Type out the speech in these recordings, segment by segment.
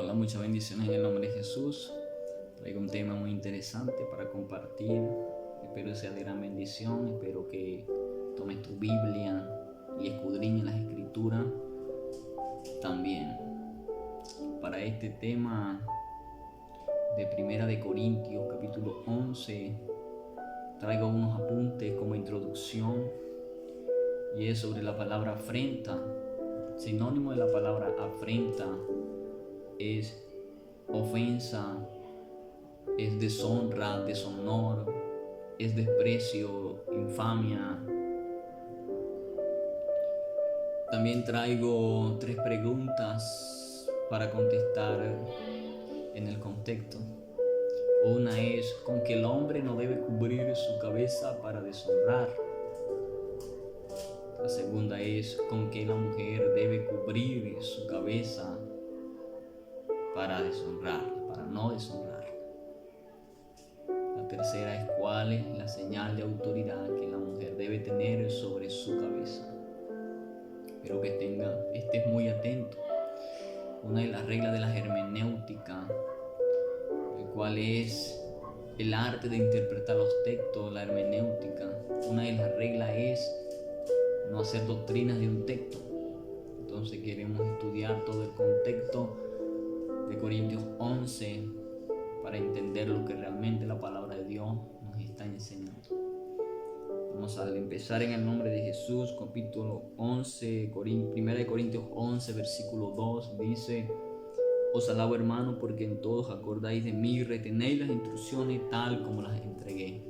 Hola, muchas bendiciones en el nombre de Jesús. Traigo un tema muy interesante para compartir. Espero que sea de gran bendición. Espero que tomes tu Biblia y escudriñes las Escrituras también. Para este tema de Primera de Corintios, capítulo 11, traigo unos apuntes como introducción y es sobre la palabra afrenta. Sinónimo de la palabra afrenta es ofensa, es deshonra, deshonor, es desprecio, infamia. También traigo 3 preguntas para contestar en el contexto. Una es con que el hombre no debe cubrir su cabeza para deshonrar. La segunda es con que la mujer debe cubrir su cabeza para deshonrar, para no deshonrar. La tercera es cuál es la señal de autoridad que la mujer debe tener sobre su cabeza. Espero que estés muy atento. Una de las reglas de la hermenéutica, el cual es el arte de interpretar los textos, la hermenéutica. Una de las reglas es no hacer doctrinas de un texto. Entonces queremos estudiar todo el contexto de Corintios 11 para entender lo que realmente la palabra de Dios nos está enseñando. Vamos a empezar en el nombre de Jesús, capítulo 11, 1 Corintios 11, versículo 2, dice: Os alabo, hermano, porque en todos acordáis de mí y retenéis las instrucciones tal como las entregué.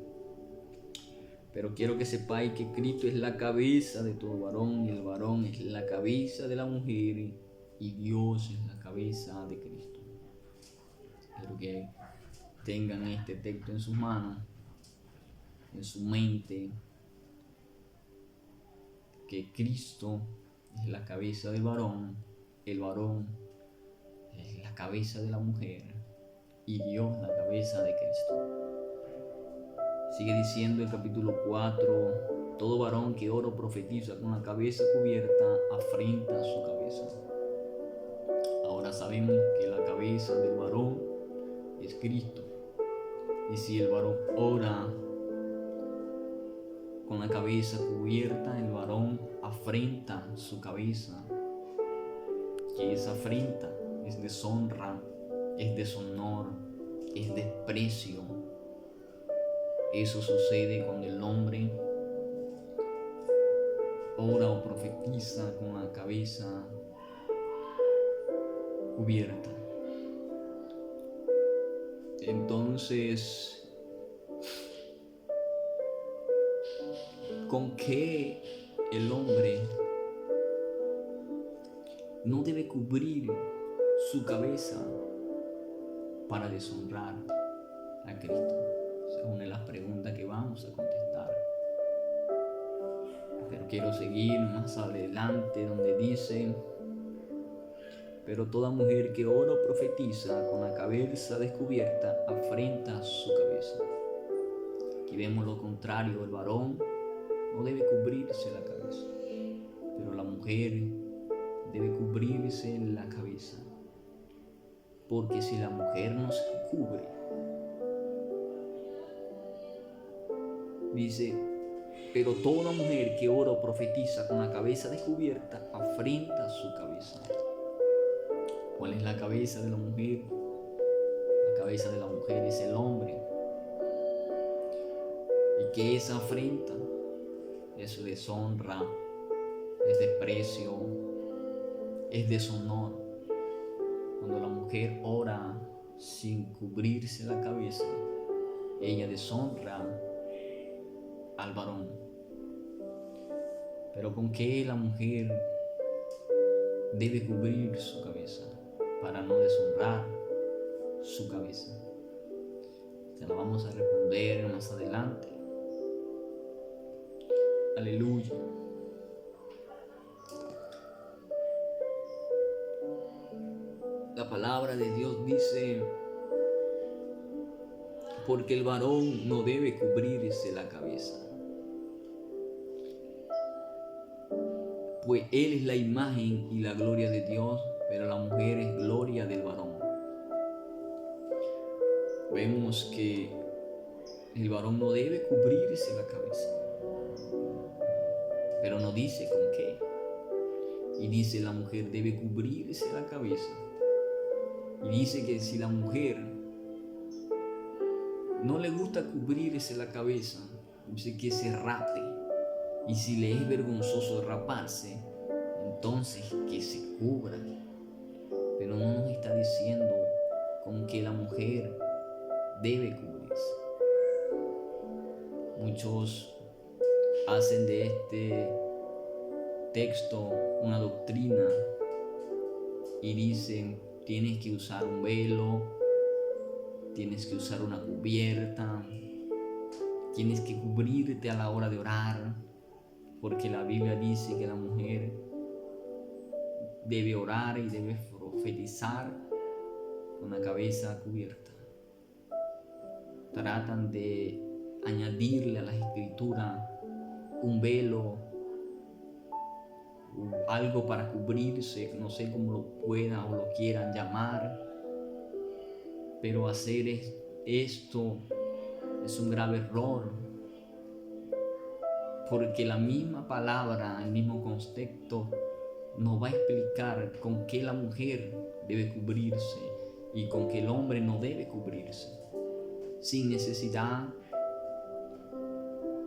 Pero quiero que sepáis que Cristo es la cabeza de todo varón y el varón es la cabeza de la mujer y Dios es la cabeza de Cristo. Quiero que tengan este texto en sus manos, en su mente, que Cristo es la cabeza del varón, el varón es la cabeza de la mujer y Dios la cabeza de Cristo. Sigue diciendo el capítulo 4, todo varón que ora o profetiza con la cabeza cubierta afrenta su cabeza. Ahora sabemos que la cabeza del varón es Cristo. Y si el varón ora con la cabeza cubierta, el varón afrenta su cabeza. Que es afrenta, es deshonra, es deshonor, es desprecio. Eso sucede cuando el hombre ora o profetiza con la cabeza cubierta. Entonces, ¿con qué el hombre no debe cubrir su cabeza para deshonrar a Cristo? Esa es una de las preguntas que vamos a contestar. Pero quiero seguir más adelante donde dice: pero toda mujer que ora o profetiza con la cabeza descubierta afrenta su cabeza. Aquí vemos lo contrario: el varón no debe cubrirse la cabeza, pero la mujer debe cubrirse la cabeza. Porque si la mujer no se cubre, dice, pero toda mujer que ora o profetiza con la cabeza descubierta afrenta su cabeza. ¿Cuál es la cabeza de la mujer? La cabeza de la mujer es el hombre. ¿Y qué es afrenta? Es deshonra, es desprecio, es deshonor. Cuando la mujer ora sin cubrirse la cabeza, ella deshonra al varón. Pero ¿con qué la mujer debe cubrir su cabeza para no deshonrar su cabeza? Se la vamos a responder más adelante. Aleluya. La palabra de Dios dice: porque el varón no debe cubrirse la cabeza, pues él es la imagen y la gloria de Dios, pero la mujer es gloria del varón. Vemos que el varón no debe cubrirse la cabeza, pero no dice con qué. Y dice la mujer debe cubrirse la cabeza. Y dice que si la mujer no le gusta cubrirse la cabeza, dice que se rape. Y si le es vergonzoso raparse, entonces que se cubra. Pero no nos está diciendo con que la mujer debe cubrirse. Muchos hacen de este texto una doctrina y dicen: tienes que usar un velo, tienes que usar una cubierta, tienes que cubrirte a la hora de orar, porque la Biblia dice que la mujer debe orar y debe profetizar con la cabeza cubierta. Tratan de añadirle a las escrituras un velo, algo para cubrirse, no sé cómo lo puedan o lo quieran llamar, pero hacer esto es un grave error, porque la misma palabra, el mismo contexto nos va a explicar con qué la mujer debe cubrirse y con qué el hombre no debe cubrirse, sin necesidad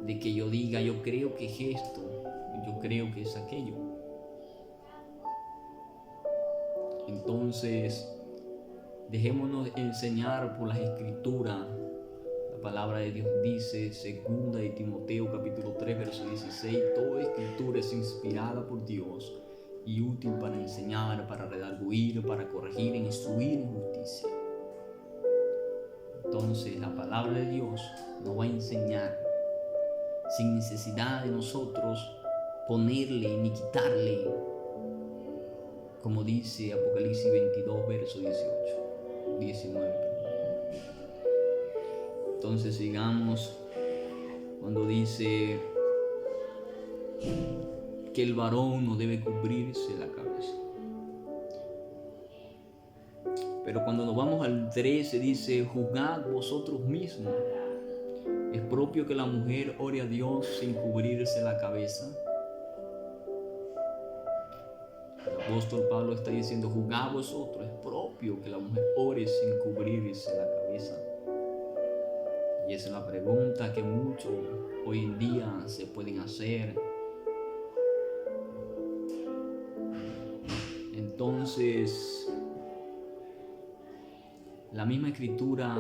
de que yo diga: yo creo que es esto, yo creo que es aquello. Entonces, dejémonos enseñar por las escrituras. La palabra de Dios dice, 2 de Timoteo capítulo 3 verso 16, toda escritura es inspirada por Dios y útil para enseñar, para redarguir, para corregir, instruir en justicia. Entonces la palabra de Dios nos va a enseñar sin necesidad de nosotros ponerle ni quitarle, como dice Apocalipsis 22 verso 19. Entonces sigamos cuando dice que el varón no debe cubrirse la cabeza. Pero cuando nos vamos al 13 dice: juzgad vosotros mismos. ¿Es propio que la mujer ore a Dios sin cubrirse la cabeza? El apóstol Pablo está diciendo: juzgad vosotros. Es propio que la mujer ore sin cubrirse la cabeza. Y esa es la pregunta que muchos hoy en día se pueden hacer. Entonces, la misma escritura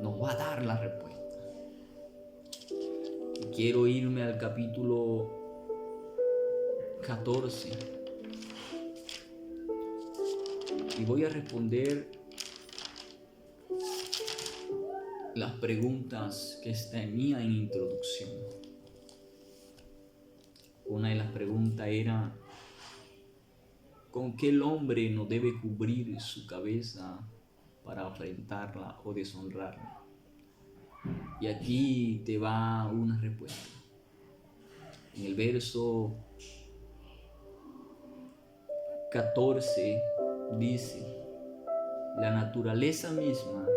nos va a dar la respuesta. Y quiero irme al capítulo 14 y voy a responder las preguntas que tenía en introducción. Una de las preguntas era: ¿con qué el hombre no debe cubrir su cabeza para afrentarla o deshonrarla? Y aquí te va una respuesta. En el verso 14 dice: la naturaleza misma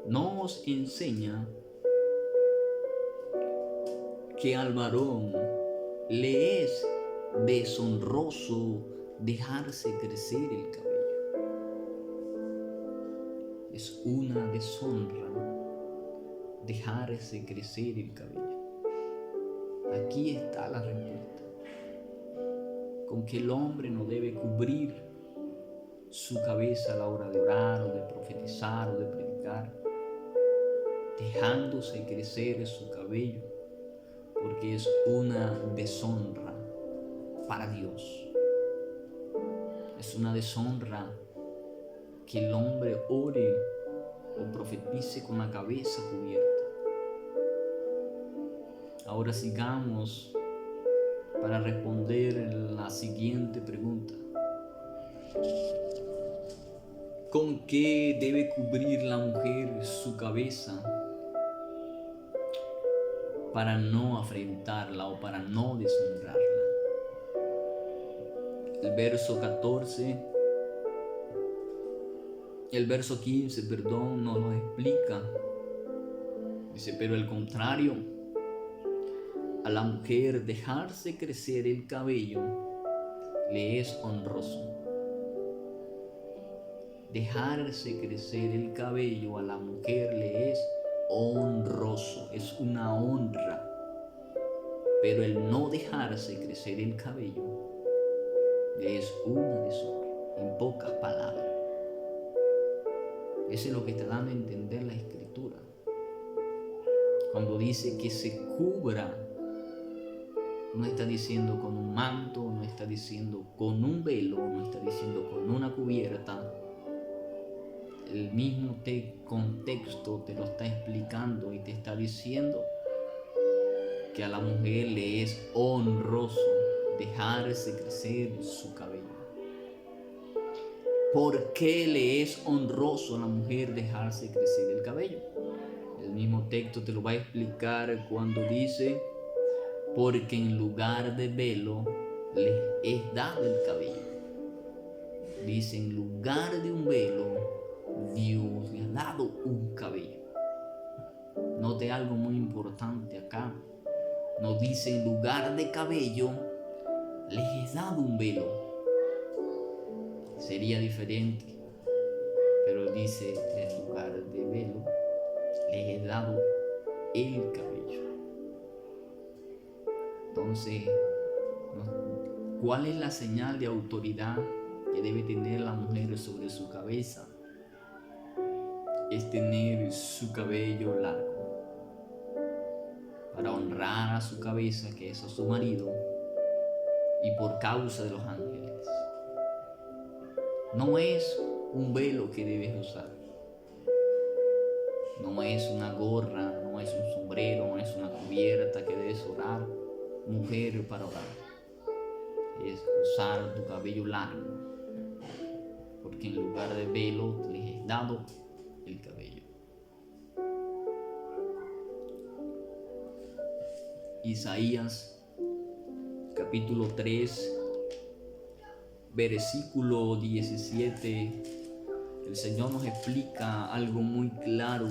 nos enseña que al varón le es deshonroso dejarse crecer el cabello. Es una deshonra dejarse crecer el cabello. Aquí está la respuesta. Con que el hombre no debe cubrir su cabeza a la hora de orar o de profetizar o de predicar, dejándose crecer su cabello, porque es una deshonra para Dios. Es una deshonra que el hombre ore o profetice con la cabeza cubierta. Ahora sigamos para responder la siguiente pregunta. ¿Con qué debe cubrir la mujer su cabeza para no afrentarla o para no deshonrarla? el verso 14, el verso 15, perdón, nos lo explica. Dice, pero al contrario, a la mujer dejarse crecer el cabello le es honroso. Dejarse crecer el cabello a la mujer le es honroso, es una honra. Pero el no dejarse crecer el cabello le es una deshonra, en pocas palabras. Eso es lo que está dando a entender la Escritura. Cuando dice que se cubra, no está diciendo con un manto, no está diciendo con un velo, no está diciendo con una cubierta. El mismo contexto te lo está explicando y te está diciendo que a la mujer le es honroso dejarse crecer su cabello. ¿Por qué le es honroso a la mujer dejarse crecer el cabello? El mismo texto te lo va a explicar cuando dice, porque en lugar de velo les es dado el cabello. Dice, en lugar de un velo, Dios le ha dado un cabello. Note algo muy importante acá. No dice, en lugar de cabello, les he dado un velo. Sería diferente. Pero dice, en lugar de velo, les he dado el cabello. Entonces, ¿cuál es la señal de autoridad que debe tener la mujer sobre su cabeza? Es tener su cabello largo, para honrar a su cabeza, que es a su marido, y por causa de los ángeles. No es un velo que debes usar, no es una gorra, no es un sombrero, no es una cubierta que debes orar, mujer, para orar. Es usar tu cabello largo, porque en lugar de velo les he dado el cabello. Isaías capítulo 3, versículo 17, el Señor nos explica algo muy claro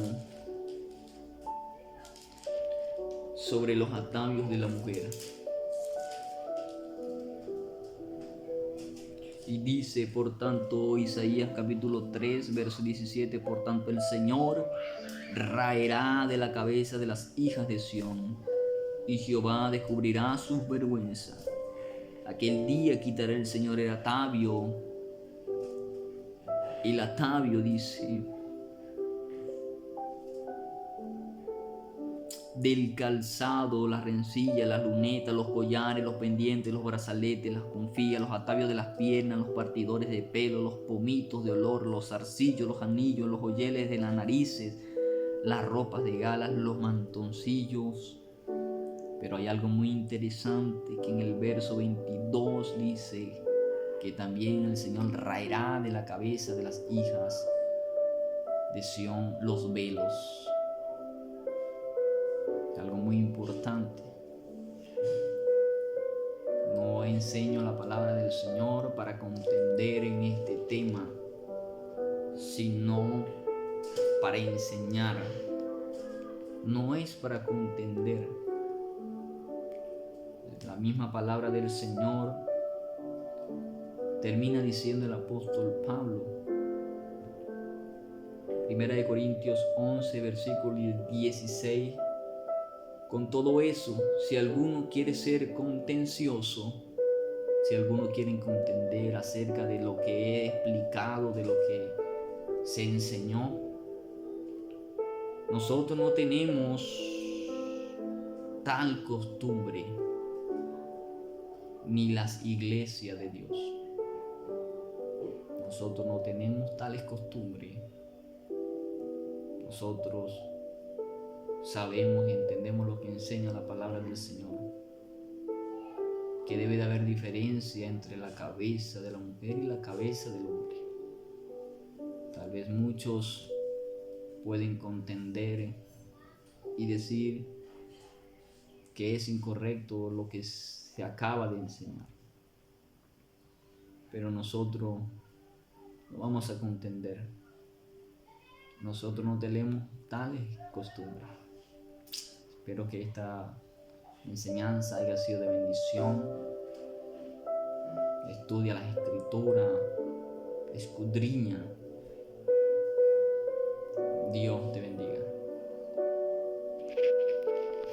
sobre los atavios de la mujer. Y dice, por tanto, Isaías capítulo 3, verso 17, por tanto el Señor raerá de la cabeza de las hijas de Sión, y Jehová descubrirá sus vergüenzas. Aquel día quitará el Señor el atavio dice, del calzado, las rencillas, las lunetas, los collares, los pendientes, los brazaletes, las confías, los atavios de las piernas, los partidores de pelo, los pomitos de olor, los zarcillos, los anillos, los joyeles de las narices, las ropas de galas, los mantoncillos. Pero hay algo muy interesante que en el verso 22 dice que también el Señor raerá de la cabeza de las hijas de Sión los velos. Algo muy importante. No enseño la palabra del Señor para contender en este tema, sino para enseñar. No es para contender. La misma palabra del Señor termina diciendo el apóstol Pablo, 1 Corintios 11, versículo 16, con todo eso, si alguno quiere ser contencioso, si alguno quiere contender acerca de lo que he explicado, de lo que se enseñó, nosotros no tenemos tal costumbre, ni las iglesias de Dios. Nosotros no tenemos tales costumbres. Nosotros sabemos y entendemos lo que enseña la palabra del Señor, que debe de haber diferencia entre la cabeza de la mujer y la cabeza del hombre. Tal vez muchos pueden contender y decir que es incorrecto lo que se acaba de enseñar. pero nosotros no vamos a contender. Nosotros no tenemos tales costumbres. Espero que esta enseñanza haya sido de bendición. Estudia las escrituras, escudriña. Dios te